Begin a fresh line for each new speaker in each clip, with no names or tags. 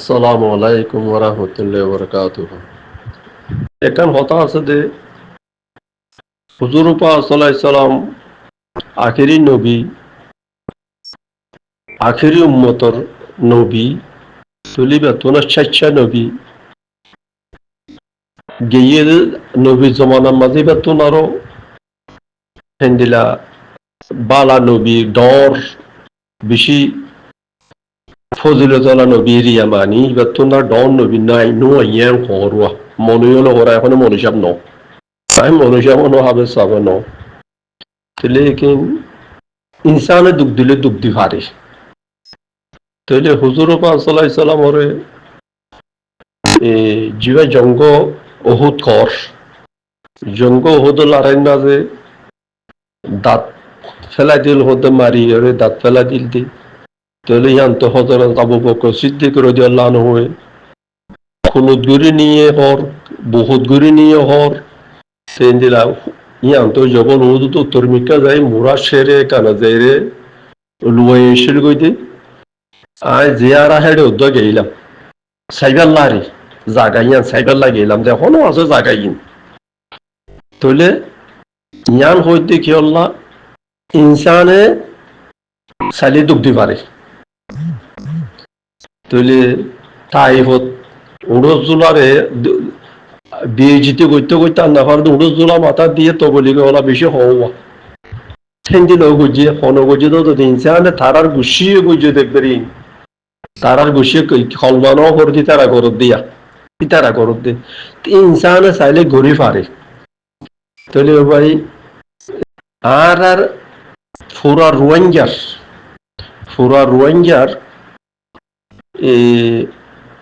আসসালামু আলাইকুম ওয়া রাহমাতুল্লাহি ওয়া বারাকাতুহু। এখান কথা আছে যে হুজুর পাক সাল্লাল্লাহু আলাইহি সাল্লাম আখেরি নবী, আখেরি উম্মতর নবী, তুলিবা তোনা চাচ্চা নবী গিয়ে নবী জমানার মাঝে বা তোনারও হেন্দিলা বালা নবী ডর বেশি ফজিলতলা নবী রিয়া মানি বা তোনার ডর নবী নাই নো ইয়ান হরওয়া মনুয়ল হরা এখন মনুষ্যাব ন তাই মনুষ্যাব ন হবে সব ন লেকিন ইনসানে দুঃখ দিলে দুঃখ দি পারে তাইলে হুজুর পাক সাল্লাল্লাহু আলাইহি সাল্লামরে জিবা জঙ্গ অহুদ কর জঙ্গ অহুদ লারাইন না যে দাঁত ফেলাই দিল হতে মারি ওরে দাঁত ফেলাই দিল দি তাহলে ইয়ান্ত হজরত আবু বকর সিদ্দিক রাদিয়াল্লাহু আনহু খুনুত গুরি নিয়ে হর বহুত গুরি নিয়ে হর সেন দিলা ইয়ান্ত যখন হুদুত উত্তর মিকা যায় মুরা শেরে কানা যায় রে লুয়ে এসে গই দি আয় জিয়ারা হেডে উদ্যোগ গেলাম সাইবাল্লাহ রে জাগাইয়ান সাইবাল্লাহ গেলাম যে এখনো আছে জাগাইন তাহলে ইয়ান হইতে কি আল্লাহ ইনসানে সালি দুঃখ দি পারে তাহলে তাই হত উড়োজুলারে বিয়ে জিতে করতে করতে আন্না পারদ উড়োজুলা মাথা দিয়ে তো বলি ওলা বেশি হওয়া ঠেঙ্গি লোক গুজিয়ে হন গুজিয়ে তো ইনসানে তারার গুছিয়ে গুজিয়ে দেখবেন তারার গুছিয়ে খলমানও করে দি তারা করত দিয়া তারা করত দে ইনসানে চাইলে ঘুরি পারে তাহলে ভাই আর আর ফুরা রোহিঙ্গার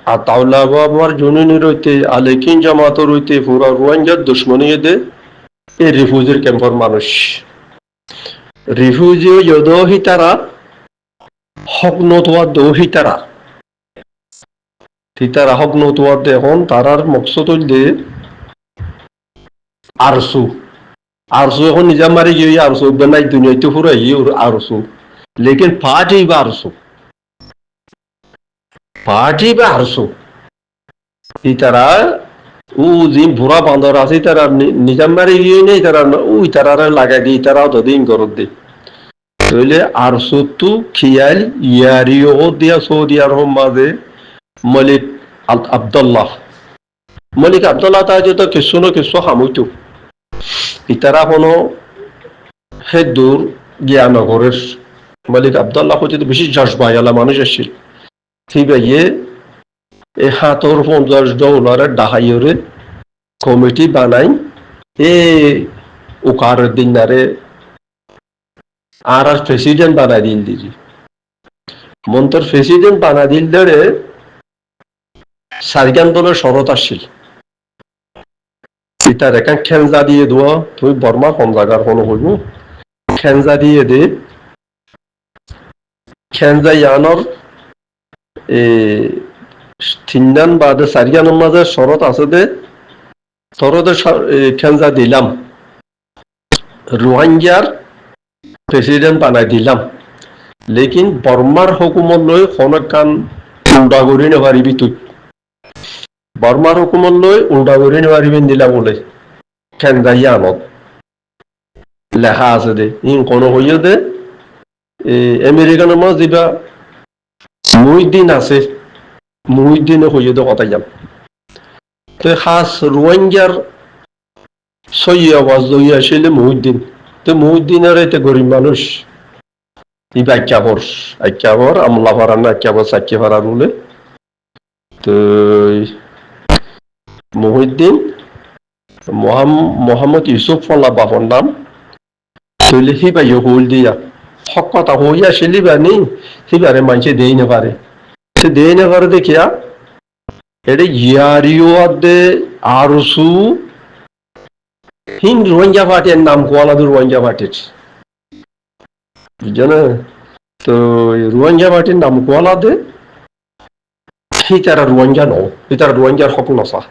আতাউল্লাহ বাবার জননী রইতে আলেকিন জামাত রইতে ফুরা রোহিঙ্গার দুশ্মনী দে এই রিফিউজির ক্যাম্পর মানুষ রিফিউজি যদহি তারা হক নতোয়া দহি তারা তিতারা হক নতোয়া এখন তারার মকসদ হইলে আরসু আরসু এখন নিজা মারি গিয়ে আরসু নাই দুনিয়াতে ফুরাই আরসু লেকিন পার্টি বা আরসু তারা ও যে ভুরা বান্দর আছে তারা নিজাম মারি গিয়ে নেই তারা ওই তারা লাগাই দিই তারাও তো দিন করত দি তাহলে আরসু তো খিয়াল ইয়ারিও দিয়া সৌদি আরব মাঝে মলিক আব্দুল্লাহ তাই যে তো কিছু না কিছু হামুইতো ইতারা কোনো হে দূর জ্ঞানগরের মালিক আব্দুল্লাহ হচ্ছে বেশি জজবায়ালা মানুষ আসছিল ঠিক আছে এই হাতর 50 ডলারের ডাহাইরে কমিটি বানাই এ উকারের দিনারে আর প্রেসিডেন্ট বানাই দিল দিদি মন্তর প্রেসিডেন্ট বানাই দিল ধরে সারিকান দলের শরৎ আসছিল তার এখান খেঞ্জা দিয়ে দেওয়া তুমি বর্মা কম জায়গার কোনো হইব খেঞ্জা দিয়ে দে খেঞ্জা ইয়ানোর তিনজন বাদে চারিজনের মাঝে শরৎ আছে দে শরতে খেঞ্জা দিলাম রোহিঙ্গার প্রেসিডেন্ট বানাই দিলাম লেকিন বর্মার হুকুমত লৈ খনকান উল্টা করি নেপারিবি তুই বর্মার হুকুমত লৈ উল্টা করি নেপারিবেন দিলা বলে খেঞ্জা ইয়ানত লেখা আছে দে ইন কোনো হইও দে আমেরিকানের মাঝে যিবা মুহিউদ্দিন আছে মুহিউদ্দিনে হইও দে কথা যাম তো খাস রোহিঙ্গার সই আওয়াজ লই আসলে মুহিউদ্দিন তো মুহিউদ্দিনের এটা গরিব মানুষ এই আক্যাবর আমলা পারার না আক্যাবর সাক্ষী পারার বলে তো মুহিউদ্দিন মোহাম্মদ ইউসুফ ফল্লা বাপর নাম তৈলে সিবাইও হল দিয়া হক কথা হইয়া সিলিবানি সিবারে মানুষে দেই না পারে সে দেই না পারে দেখিয়া এটা ইয়ারিও দে আরসু হিন রোহিঙ্গা পার্টির নাম কোয়ালাদুর রোহিঙ্গা পার্টির বুঝছো না তো রোহিঙ্গা পার্টির নাম কোয়ালা দে সি তারা রোহিঙ্গা ন তারা রোহিঙ্গার হক নসা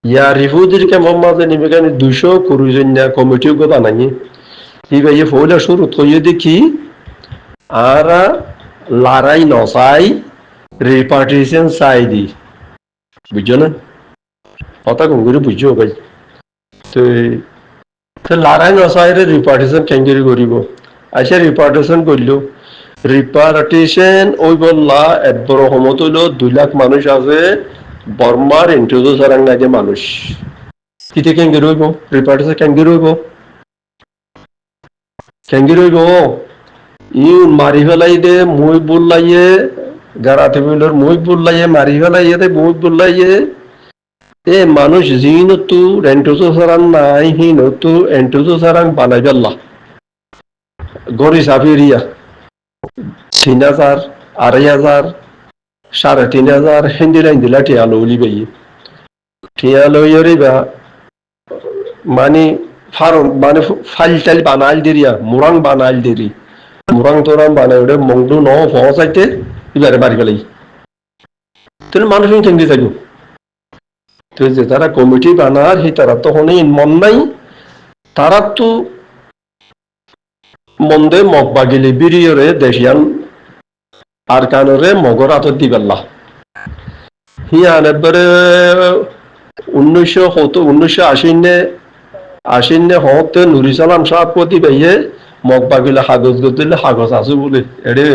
ইয়া রিফিউজির ক্যাম্পের মাঝে নিবেগানি 200 কুরুজন্যা কমিটিও গো বানাই ইবাইয়ে ফৌলা শুরু থইয়ে দেখি আর লারাই নসাই রিপার্টিশন চাই দি বুঝছো না কথা কম করে বুঝছো ভাই তো লারাই নচাইরে রিপার্টিশন কেঙ্গেরি করিব আচ্ছা রিপার্টিশন করলো রিপার্টিশন ওই বললা এবার সমত হইল 2 লাখ মানুষ আছে বর্মার ইন্টারভিউ সারাং লাগে মানুষ কিতে কেঙ্গেরি হইব রিপার্টিশন কেঙ্গেরি হইব কেঙ্গেরি হইব ই মারি ফেলাই দে মুই বললাইয়ে গারাতে বইলর মুই বললাইয়ে মারি ফেলাইয়ে দে মুই বললাইয়ে এ মানুষ জিনতু এন্টুজো সারাং নাই হিনতু এন্টুজো সারাং বানাই ফেললা গড়ি সাফিরিয়া 3,000 2,500 3,500 হিন্দিলা হিন্দিলা টিয়া লৌলি বাই টিয়া লইয়রি বা মানে ফারন মানে ফাইল টাইল বানাইল দিরিয়া মুরাং বানাইল দিরি মুরাং তোরাং বানাই ওটা মংডু ন ফসাইতে ইবারে বাড়ি ফেলাই তাহলে মানুষ কেমনি থাকবো তো যে তারা কমিটি বানার সেই তারা তো মন নাই তারা তো মন্দে মগ বাগিলি বিরিয়রে দেশিয়ান আর কানরে মগর আতর দিবেল্লা হিয়ান একবারে 1980 হতে নুরি সালাম সাহেব প্রতি ভাইয়ে মগ বাগিলে কাগজ গতিলে কাগজ আছে বলে এড়ে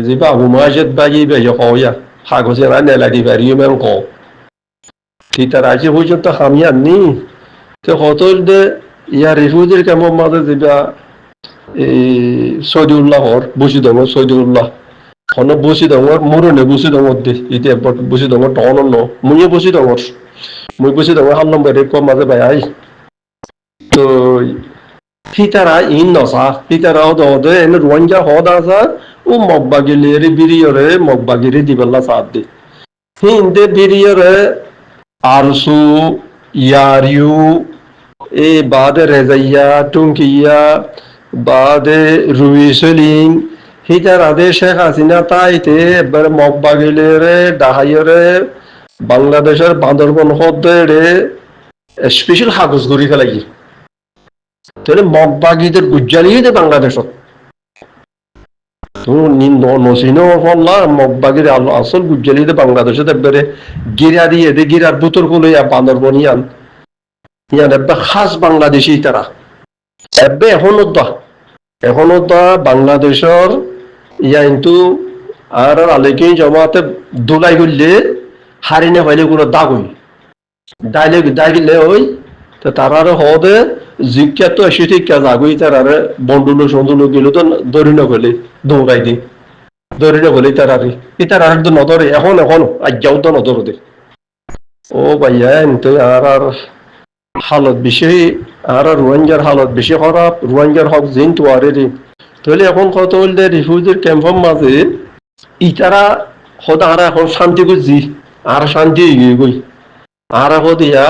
যে বাবু মাসের বাগি ভাইয়া কয়া কাগজে না নেলাদি পারিও মেন ক ঠিক আছে পর্যন্ত আমি আননি তো কত ইয়ার রিফিউজির কেমন মাঝে যেটা এই সৈদুল্লাহর বসি দঙর সৈদুল্লাহ হন বসি দঙর মুরনে বসি দঙর দে ইতে বসি দঙর টন ন মুইয়ে বসি দঙর মুই বসি দঙর হাল নম্বর কম মাঝে ভাই আই তো ফিতারা ইন নসা ফিতারা হদে এনে রোয়াঞ্জা হদ আসা ও মগবাগিলেরি বিরিয়রে মগবাগিরি দিবেল্লা সাথ দে হিন্দে বিরিয়রে আরসু ইয়ারিউ এ বাদে রেজাইয়া টুঙ্কিয়া বাদে রুই সেলিং হিতার আদে শেখ হাসিনা তাইতে এবার মগবাগিলেরে ডাহাইরে বাংলাদেশের বান্দরবন হদে স্পেশাল কাগজ করি ফেলাই তাহলে মগবাগিদের গুজ্জালিয়ে দে বাংলাদেশত নসিনো ফল্লা মগবাগির আসল গুজ্জালিয়ে দে বাংলাদেশত একবারে গিরা দিয়ে দে গিরার বুতর গুলো বান্দরবন ইয়ান ইয়ান একবার খাস বাংলাদেশি তারা এবে এখনো তো বাংলাদেশের ইয়া কিন্তু আর আলেকে জমাতে দোলাই করলে হারিনে হইলে কোনো দাগ হই দাগিলে ওই তো তারার হদে জিজ্ঞা তো এসে ঠিক জাগুই তার বন্ডুলো সন্ডুলো গেল তো দৌড়ি নগলে দৌড়াই দি দৌড়ি নগলে তারারে এই তার তো নদরে এখন আজ্ঞাও তো নদর দে ও ভাইয়া তো আর হালত বেশি আর রোহিঙ্গার হালত বেশি খারাপ রোহিঙ্গার হক জিন তো আরে রে তাহলে এখন কত হইলে রিফিউজির ক্যাম্পের মাঝে ইতারা হদ আর এখন শান্তি খুঁজছি আর শান্তি গই আর হদ ইয়া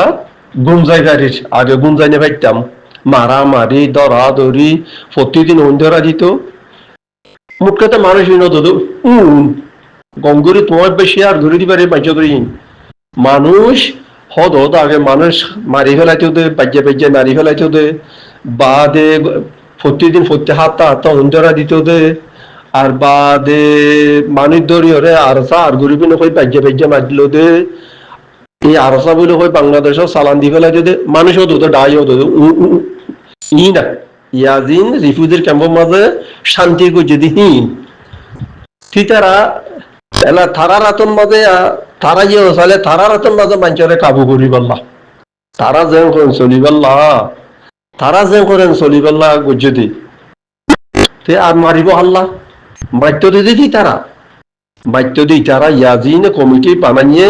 গুঞ্জাই গাড়ির আগে গুঞ্জাই নে পাইতাম মারামারি দরা দরি প্রতিদিন অন্ধরা দিত মুখ কথা মানুষ গঙ্গুরি তোমার বেশি আর ঘুরে দিবারে বাচ্চা ধরি মানুষ হদ আগে মানুষ মারি ফেলাইতে দে বাজ্যা মারি ফেলাইতে দে বা দে প্রতিদিন হাতটা অন্ধরা দিত দে আর বা দে মানুষ দরি হরে আরসা আর ঘুরিবি নয় বাজ্যা মারল দে এই আরসা বলে হয় বাংলাদেশের চালান দি ফেলাইতে দে মানুষ হতো ডাই হতো ই না ইয়াজিন রিফিউজির ক্যাম্পের মাঝে শান্তি যদি হীন তারা এলা থারা রাতন মাঝে তারা যে চালে তারা রাতন মাঝে মানুষের কাবু করি পারলা তারা যেন করেন চলি পারলা তারা যেন করেন চলি পারলা যদি তে আর মারিব হাল্লা বাধ্য দিদি তারা ইয়াজিন কমিটি বানাইয়ে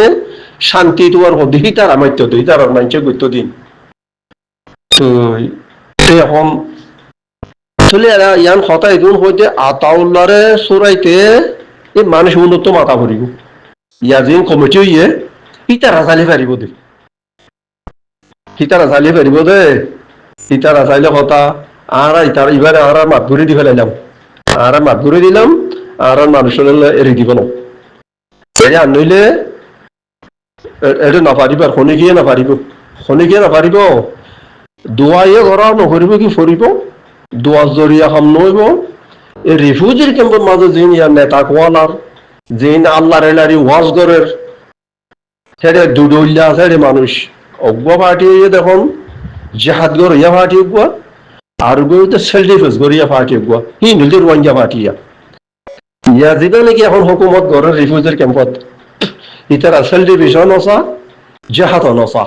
শান্তি তোমার হদি তারা মাত্য দিই তারা মানুষের গুরুত্ব দিন তো এখন চলে ইয়ান হতাই দুন হইতে আতাউল্লারে সুরাইতে এই মানুষ উন্নত মাথা ভরিব ইয়াজিন কমিটি হইয়ে ইতারা চালি পারিব দে ইতারা চালি পারিব দে ইতারা চাইলে কথা আর ইতারা এবারে আর মাত ঘুরে দি ফেলাইলাম আর মাত ঘুরে দিলাম আর মানুষের এড়ি দিব না এই আনইলে এটা নাপারিব আর শনি গিয়ে নাপারিব দোয়াইয়ে ঘর নকরিব কি ফরিব দোয়ার জরিয়া কাম নইব এই রিফিউজির ক্যাম্পের মাঝে যিনি ইয়ার নেতা কোয়ালার যে না আল্লাহর এলারি ওয়াজ করের সেটা দুডইলা আছে মানুষ অজ্ঞ পার্টি দেখুন জেহাদ গড়িয়া পার্টি অজ্ঞ আর গড়িতে সেলফ ডিফেন্স গড়িয়া পার্টি অজ্ঞ হিন্দুতে রোহিঙ্গা পার্টি ইয়া যেটা নাকি এখন হুকুমত গড়ের রিফিউজির ক্যাম্পত ইতারা সেলফ ডিভিশন নসা জেহাদ নসা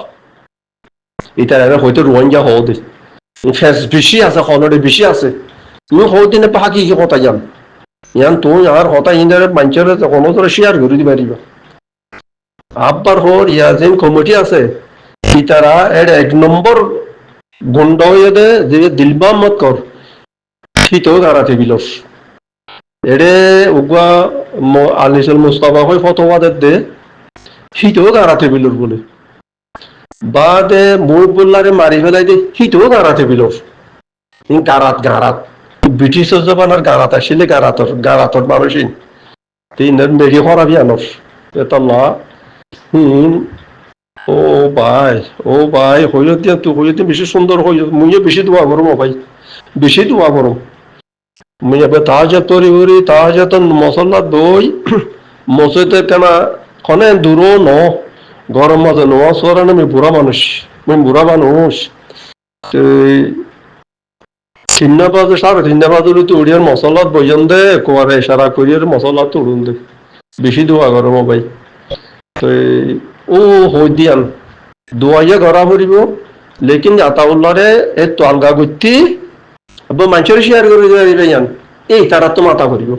ইতারা হয়তো রোহিঙ্গা হও দে ফেস বেশি আছে খনরে বেশি আছে তুমি হও দিনে পাকি কি কথা জান ইয়ান তুই আর কথা ইন্দারে মানুষের কোনো তোরা শেয়ার করে দিবা দিবা আব্বার হর ইয়াজিন কমিটি আছে ইতারা এর এক নম্বর গুন্ড হয়ে দে যে দিলবাম মত কর শীতও দাঁড়াতে বিলস এরে উগা আনিসুল মুস্তাফা হয়ে ফতোয়া দে শীতও দাঁড়াতে বিলস বলে বা দে মুখ বললারে মারি ফেলাই দে শীতও দাঁড়াতে বিলস গারাত গারাত ব্রিটিশ জবানার গারাত আসলে গারাতর মানুষই তিন মেরি হরাবি আনস এতলা ও ভাই ও ভাই হইল দিয়া তুই হইল বেশি সুন্দর হইল মুইও বেশি দোয়া করো ভাই বেশি দোয়া করো মুই এবার তাহাজাত তরি উরি তাহাজাত মশলা দই মসজিদে কেনা খনে দূরও ন গরম মাঝে নোয়া সরান আমি বুড়া মানুষ মুই বুড়া মানুষ তিনটা বাজে সাড়ে তিনটা বাজে তুই উড়িয়ার মশলাত বইয়ান দে কোয়ারে ইশারা করিয়ার মশলা তুলুন দে বেশি দোয়া করো ভাই তো ও হই দিয়ান দোয়াইয়া গড়া ফুরিব লেকিন আতাউল্লাহরে এ তো আলগা করতে মানুষের শেয়ার করে দিবে ইয়ান এই তারা তো মাথা করিব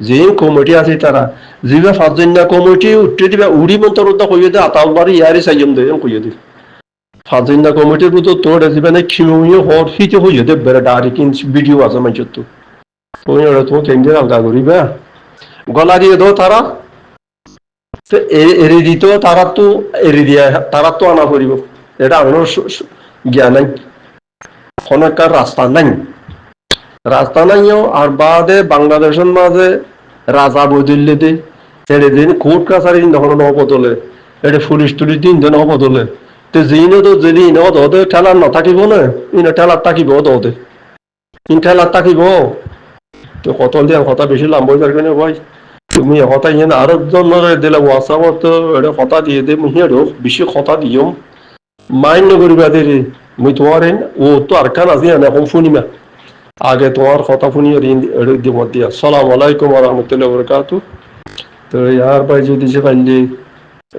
যে কমিটি আছে তারা যিবা ফাজনা কমিটি উঠে দিবা উড়ি মন্তর কইয়ে দে আতাউল্লাহরে ইয়ারে সাইয়ম দে কইয়ে দে ফাজনা কমিটির মতো তোড়ে দিবে না খিমিও হর ফিতে হইয়ে দে বেড়া ডাইরেক্ট ভিডিও আছে মানুষের তো তুমি ওরা তো কেন্দ্রে আলগা করিবা গলা দিয়ে দাও তারা এড়ে দিত তারা তো এড়ে দিয়া তারা তো আনা করিব এটা আমার জ্ঞান নাই কোনো একটা রাস্তা নাইও আর বাদে বাংলাদেশের মাঝে রাজা বদলে দে ছেড়ে দিন কোর্ট কাছারি তখন নবদলে এটা পুলিশ টুলিশ দিন দেন নবদলে তো যিনি তো যদি ওদের ঠেলার না থাকিব না ইনে ঠেলার থাকিব ওদের ইন ঠেলার থাকিব তো কত দিয়ে কথা বেশি লাম্বই পারবে না ভাই তুমি কথা ইয়ে আরো জনের দিলে হোয়াটসঅ্যাপত এটা কথা দিয়ে দে মুই হেরো বেশি কথা দিও মাইন্ড করিবা দেরি মুই তোমার ও তো আর কান আজি না এখন শুনিমা আগে তোমার কথা শুনিয়ে দিব দিয়া আসসালামু আলাইকুম ওয়া রাহমাতুল্লাহি ওয়া বারাকাতুহু তো ইয়ার ভাই যদি সে পাইলে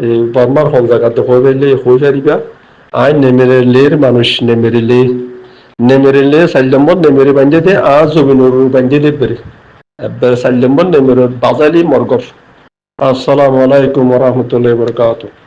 এই বর্মার কোন জায়গাতে হয়ে গেলে হয়ে যারিবা আই নেমেরে লের মানুষ নেমেরে লে সাইলম্বর নেমেরে বান্ধে দে আজ জমিনুর বান্ধে দে বেরে এবার সাইলম্বর নেমেরে বাজালি মরগর আসসালামু আলাইকুম ওয়া রাহমাতুল্লাহি ওয়া বারাকাতুহু